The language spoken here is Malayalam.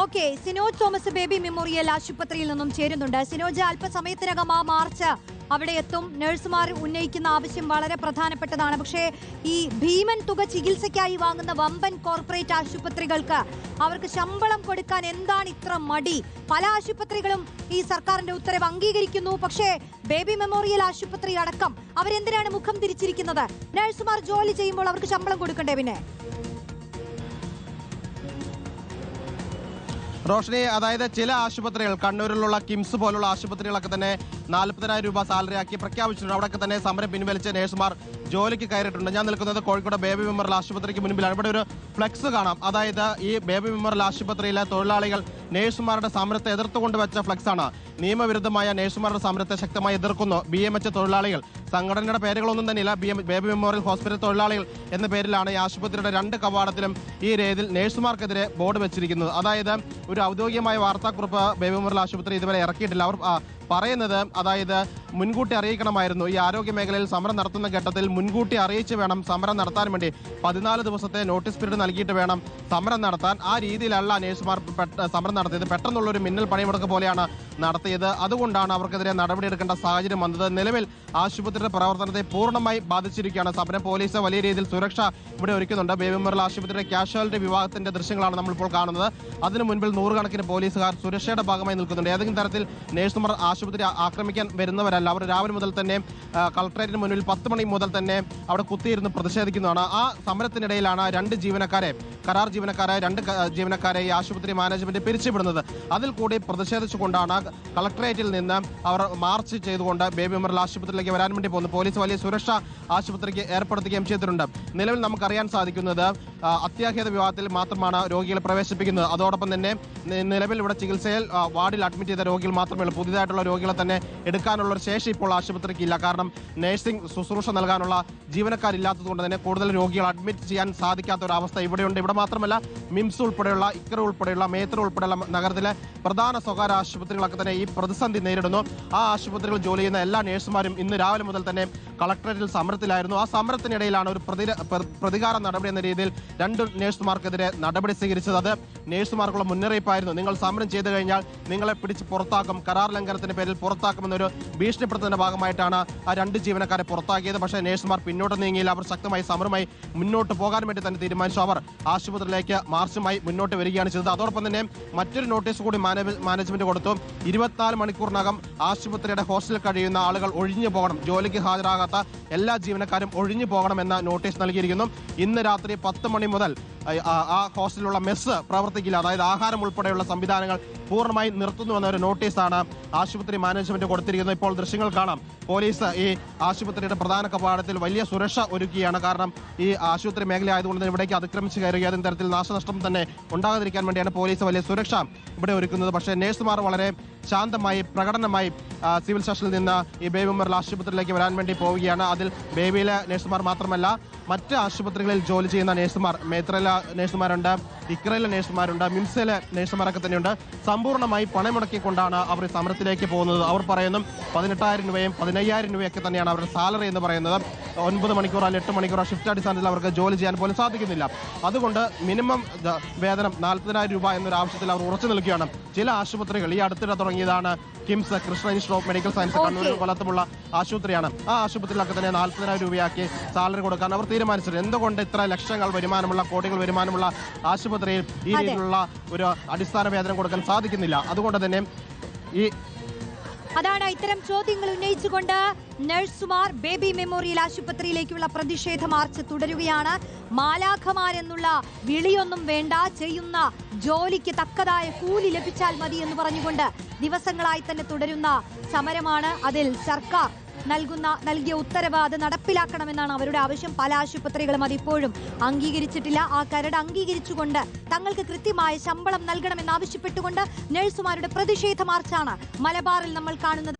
Okay, Sinoj Thomas baby memorial ആശുപത്രിയിൽ നിന്നും ചേരുന്നുണ്ട്. സിനോജ്, അല്പസമയത്തിനകം ആ മാർച്ച് അവിടെ എത്തും. നഴ്സുമാർ ഉന്നയിക്കുന്ന ആവശ്യം വളരെ പ്രധാനപ്പെട്ടതാണ്. പക്ഷേ ഈ ഭീമൻ തുക ചികിത്സയ്ക്കായി വാങ്ങുന്ന വമ്പൻ കോർപ്പറേറ്റ് ആശുപത്രികൾക്ക് അവർക്ക് ശമ്പളം കൊടുക്കാൻ എന്താണ് ഇത്ര മടി? പല ആശുപത്രികളും ഈ സർക്കാരിന്റെ ഉത്തരവ് അംഗീകരിക്കുന്നു. പക്ഷേ ബേബി മെമ്മോറിയൽ ആശുപത്രി അടക്കം അവരെന്തിനാണ് മുഖം തിരിച്ചിരിക്കുന്നത്? നഴ്സുമാർ ജോലി ചെയ്യുമ്പോൾ അവർക്ക് ശമ്പളം കൊടുക്കണ്ടേ? പിന്നെ റോഷനി, അതായത് ചില ആശുപത്രികൾ, കണ്ണൂരിലുള്ള കിംസ് പോലുള്ള ആശുപത്രികളൊക്കെ തന്നെ 40,000 രൂപ സാലറി ആക്കി പ്രഖ്യാപിച്ചിട്ടുണ്ട്. അവിടെയൊക്കെ തന്നെ സമരം പിൻവലിച്ച് നഴ്സുമാർ ജോലിക്ക് കയറിയിട്ടുണ്ട്. ഞാൻ നിൽക്കുന്നത് കോഴിക്കോട് ബേബി മെമ്മോറിയൽ ആശുപത്രിക്ക് മുൻപിലാണ്. ഇവിടെ ഒരു ഫ്ലെക്സ് കാണാം. അതായത് ഈ ബേബി മെമ്മോറിയൽ ആശുപത്രിയിലെ തൊഴിലാളികൾ നഴ്സുമാരുടെ സമരത്തെ എതിർത്തുകൊണ്ട് വെച്ച ഫ്ലെക്സാണ്. നിയമവിരുദ്ധമായ നഴ്സുമാരുടെ സമരത്തെ ശക്തമായി എതിർക്കുന്നു BMH തൊഴിലാളികൾ. സംഘടനയുടെ പേരുകളൊന്നും തന്നെയില്ല. ബേബി മെമ്മോറിയൽ ഹോസ്പിറ്റൽ തൊഴിലാളികൾ എന്ന പേരിലാണ് ഈ ആശുപത്രിയുടെ 2 കവാടത്തിലും ഈ രീതിയിൽ നഴ്സുമാർക്കെതിരെ ബോർഡ് വെച്ചിരിക്കുന്നത്. അതായത് ഒരു ഔദ്യോഗികമായ വാർത്താക്കുറിപ്പ് ബേബി മെമ്മോറിയൽ ആശുപത്രി ഇതുവരെ ഇറക്കിയിട്ടില്ല. അവർ പറയുന്നത്, അതായത് മുൻകൂട്ടി അറിയിക്കണമായിരുന്നു. ഈ ആരോഗ്യ മേഖലയിൽ സമരം നടത്തുന്ന ഘട്ടത്തിൽ മുൻകൂട്ടി അറിയിച്ച് വേണം സമരം നടത്താൻ വേണ്ടി. 14 ദിവസത്തെ നോട്ടീസ് പീരീഡ് നൽകിയിട്ട് വേണം സമരം നടത്താൻ. ആ രീതിയിലല്ല നഴ്സുമാർ സമരം നടത്തിയത്. പെട്ടെന്നുള്ളൊരു മിന്നൽ പണിമുടക്ക് പോലെയാണ് നടത്തിയത്. അതുകൊണ്ടാണ് അവർക്കെതിരെ നടപടിയെടുക്കേണ്ട സാഹചര്യം വന്നത്. നിലവിൽ ആശുപത്രിയുടെ പ്രവർത്തനത്തെ പൂർണ്ണമായി ബാധിച്ചിരിക്കുകയാണ് സമരം. പോലീസ് വലിയ രീതിയിൽ സുരക്ഷ ഇവിടെ ഒരുക്കുന്നുണ്ട്. ബേബി മെമ്മോറിയൽ ആശുപത്രിയുടെ കാഷ്വാലിറ്റി വിഭാഗത്തിന്റെ ദൃശ്യങ്ങളാണ് നമ്മളിപ്പോൾ കാണുന്നത്. അതിനു മുൻപിൽ 100 കണക്കിന് പോലീസുകാർ സുരക്ഷയുടെ ഭാഗമായി നിൽക്കുന്നുണ്ട്. ഏതെങ്കിലും തരത്തിൽ നഴ്സുമാർ ആശുപത്രി ആക്രമിക്കാൻ വരുന്നവരല്ല. അവർ രാവിലെ മുതൽ തന്നെ കളക്ടറേറ്റിന് മുന്നിൽ 10 മണി മുതൽ തന്നെ അവിടെ കുത്തിയിരുന്ന് പ്രതിഷേധിക്കുന്നതാണ്. ആ സമരത്തിനിടയിലാണ് 2 ജീവനക്കാരെ, കരാർ ജീവനക്കാരായ 2 ജീവനക്കാരെ ഈ ആശുപത്രി മാനേജ്മെന്റ് പിരിച്ചുവിടുന്നത്. അതിൽ കൂടി പ്രതിഷേധിച്ചുകൊണ്ടാണ് കളക്ടറേറ്റിൽ നിന്ന് അവർ മാർച്ച് ചെയ്തുകൊണ്ട് ബേബി മെമ്മോറിയൽ ആശുപത്രിയിലേക്ക് വരാൻ വേണ്ടി പോകുന്നത്. പോലീസ് വലിയ സുരക്ഷ ആശുപത്രിക്ക് ഏർപ്പെടുത്തുകയും ചെയ്തിട്ടുണ്ട്. നിലവിൽ നമുക്കറിയാൻ സാധിക്കുന്നത് അത്യാഹിത വിഭാഗത്തിൽ മാത്രമാണ് രോഗികളെ പ്രവേശിപ്പിക്കുന്നത്. അതോടൊപ്പം തന്നെ നിലവിൽ ഇവിടെ ചികിത്സയിൽ വാർഡിൽ അഡ്മിറ്റ് ചെയ്ത രോഗികൾ മാത്രമേ ഉള്ളൂ. പുതിയതായിട്ടുള്ള രോഗികളെ തന്നെ എടുക്കാനുള്ള ഒരു ശേഷി ഇപ്പോൾ ആശുപത്രിക്ക് ഇല്ല. കാരണം നഴ്സിംഗ് ശുശ്രൂഷ നൽകാനുള്ള ജീവനക്കാരില്ലാത്തത് കൊണ്ട് തന്നെ കൂടുതൽ രോഗികൾ അഡ്മിറ്റ് ചെയ്യാൻ സാധിക്കാത്ത ഒരു അവസ്ഥ ഇവിടെയുണ്ട്. ഇവിടെ മാത്രമല്ല, മിംസ് ഉൾപ്പെടെയുള്ള, ഇക്കർ ഉൾപ്പെടെയുള്ള, മേത്ര ഉൾപ്പെടെയുള്ള നഗരത്തിലെ പ്രധാന സ്വകാര്യ ആശുപത്രികളൊക്കെ തന്നെ ഈ പ്രതിസന്ധി നേരിടുന്നു. ആ ആശുപത്രികൾ ജോലി ചെയ്യുന്ന എല്ലാ നഴ്സുമാരും ഇന്ന് രാവിലെ മുതൽ തന്നെ കളക്ടറേറ്റിൽ സമരത്തിലായിരുന്നു. ആ സമരത്തിനിടയിലാണ് ഒരു പ്രതികാര നടപടി എന്ന രീതിയിൽ 2 നഴ്സുമാർക്കെതിരെ നടപടി സ്വീകരിച്ചത്. അത് നഴ്സുമാർക്കുള്ള മുന്നറിയിപ്പായിരുന്നു. നിങ്ങൾ സമരം ചെയ്തു കഴിഞ്ഞാൽ നിങ്ങളെ പിടിച്ച് പുറത്താക്കും, കരാർ ലംഘനത്തിന്റെ പേരിൽ പുറത്താക്കുമെന്നൊരു ഭീഷണിപ്പെടുത്തുന്നതിന്റെ ഭാഗമായിട്ടാണ് ആ 2 ജീവനക്കാരെ പുറത്താക്കിയത്. പക്ഷേ നഴ്സുമാർ പിന്നോട്ട് നീങ്ങിയില്ല. അവർ ശക്തമായി സമരമായി മുന്നോട്ട് പോകാൻ വേണ്ടി തന്നെ തീരുമാനിച്ചു. അവർ ആശുപത്രിയിലേക്ക് മാർച്ചുമായി മുന്നോട്ട് വരികയാണ് ചെയ്തത്. അതോടൊപ്പം തന്നെ മറ്റൊരു നോട്ടീസ് കൂടി മാനേജ്മെന്റ് കൊടുത്തു. 24 മണിക്കൂറിനകം ആശുപത്രിയുടെ ഹോസ്റ്റലിൽ കഴിയുന്ന ആളുകൾ ഒഴിഞ്ഞു പോകണം. ജോലിക്ക് ഹാജരാകാത്ത എല്ലാ ജീവനക്കാരും ഒഴിഞ്ഞു പോകണമെന്ന നോട്ടീസ് നൽകിയിരിക്കുന്നു. ഇന്ന് രാത്രി 10 മണി മുതൽ ആ ഹോസ്റ്റലിലുള്ള മെസ്സ് പ്രവർത്തിക്കില്ല. അതായത് ആഹാരം ഉൾപ്പെടെയുള്ള സംവിധാനങ്ങൾ പൂർണ്ണമായി നിർത്തുന്നുവെന്ന ഒരു നോട്ടീസാണ് ആശുപത്രി മാനേജ്മെന്റ് കൊടുത്തിരിക്കുന്നത്. ഇപ്പോൾ ദൃശ്യങ്ങൾ കാണാം. പോലീസ് ഈ ആശുപത്രിയുടെ പ്രധാന കവാടത്തിൽ വലിയ സുരക്ഷ ഒരുക്കുകയാണ്. കാരണം ഈ ആശുപത്രി മേഖല ആയതുകൊണ്ട് തന്നെ ഇവിടേക്ക് അതിക്രമിച്ച് കയറുക, ഏതെങ്കിലും തരത്തിൽ നാശനഷ്ടം തന്നെ ഉണ്ടാകാതിരിക്കാൻ വേണ്ടിയാണ് പോലീസ് വലിയ സുരക്ഷ ഇവിടെ ഒരുക്കുന്നത്. പക്ഷേ നഴ്സുമാർ വളരെ ശാന്തമായി, പ്രകടനമായി സിവിൽ സ്റ്റേഷനിൽ നിന്ന് ഈ ബേബി മെമ്മോറിയൽ ആശുപത്രിയിലേക്ക് വരാൻ വേണ്ടി പോവുകയാണ്. അതിൽ ബേബിയിലെ നഴ്സുമാർ മാത്രമല്ല, മറ്റ് ആശുപത്രികളിൽ ജോലി ചെയ്യുന്ന നഴ്സുമാർ, മേത്രയിലെ നഴ്സുമാരുണ്ട്, ഇക്രയിലെ നഴ്സുമാരുണ്ട്, മിംസിലെ നഴ്സുമാരൊക്കെ തന്നെയുണ്ട്. സമ്പൂർണ്ണമായി പണമുടക്കിക്കൊണ്ടാണ് അവർ സമരത്തിലേക്ക് പോകുന്നത്. അവർ പറയുന്നു 18,000 രൂപയും 15,000 രൂപയൊക്കെ തന്നെയാണ് അവരുടെ സാലറി എന്ന് പറയുന്നത്. 9 മണിക്കൂറോ 8 മണിക്കൂറോ ഷിഫ്റ്റ് അടിസ്ഥാനത്തിൽ അവർക്ക് ജോലി ചെയ്യാൻ പോലും സാധിക്കുന്നില്ല. അതുകൊണ്ട് മിനിമം വേതനം 40,000 രൂപ എന്നൊരു ആവശ്യത്തിൽ അവർ ഉറച്ചു നിൽക്കുകയാണ്. ചില ആശുപത്രികൾ ഈ അടുത്തിടെ തുടങ്ങിയതാണ്. കിംസ്, കൃഷ്ണ ഇൻസ്റ്റിറ്റ്യൂട്ട് ഓഫ് മെഡിക്കൽ സയൻസ്, കണ്ണൂർ കൊല്ലത്തുമുള്ള ആശുപത്രിയാണ്. ആ ആശുപത്രിയിലൊക്കെ തന്നെ 40,000 രൂപയാക്കി സാലറി കൊടുക്കാൻ അവർ തീരുമാനിച്ചത്. എന്തുകൊണ്ട് ഇത്ര ലക്ഷങ്ങൾ വരുമാനമുള്ള, കോടികൾ വരുമാനമുള്ള ആശുപത്രിയിൽ ഈ രീതിയിലുള്ള ഒരു അടിസ്ഥാന വേതനം കൊടുക്കാൻ സാധിക്കുന്നില്ല? അതുകൊണ്ട് തന്നെ അതാണ് ഇത്തരം ചോദ്യങ്ങൾ ഉന്നയിച്ചുകൊണ്ട് നഴ്സുമാർ ബേബി മെമ്മോറിയൽ ആശുപത്രിയിലേക്കുള്ള പ്രതിഷേധ മാർച്ച് തുടരുകയാണ്. മാലാഖമാരെന്നുള്ള വിളിയൊന്നും വേണ്ട, ചെയ്യുന്ന ജോലിക്ക് തക്കതായ കൂലി ലഭിച്ചാൽ മതി എന്ന് പറഞ്ഞുകൊണ്ട് ദിവസങ്ങളായി തന്നെ തുടരുന്ന സമരമാണ്. അതിൽ സർക്കാർ നൽകിയ ഉത്തരവ് അത് നടപ്പിലാക്കണമെന്നാണ് അവരുടെ ആവശ്യം. പല ആശുപത്രികളും അതിപ്പോഴും അംഗീകരിച്ചിട്ടില്ല. ആ കരട് അംഗീകരിച്ചുകൊണ്ട് തങ്ങൾക്ക് കൃത്യമായ ശമ്പളം നൽകണമെന്നാവശ്യപ്പെട്ടുകൊണ്ട് നഴ്സുമാരുടെ പ്രതിഷേധ മാർച്ചാണ് മലബാറിൽ നമ്മൾ കാണുന്നത്.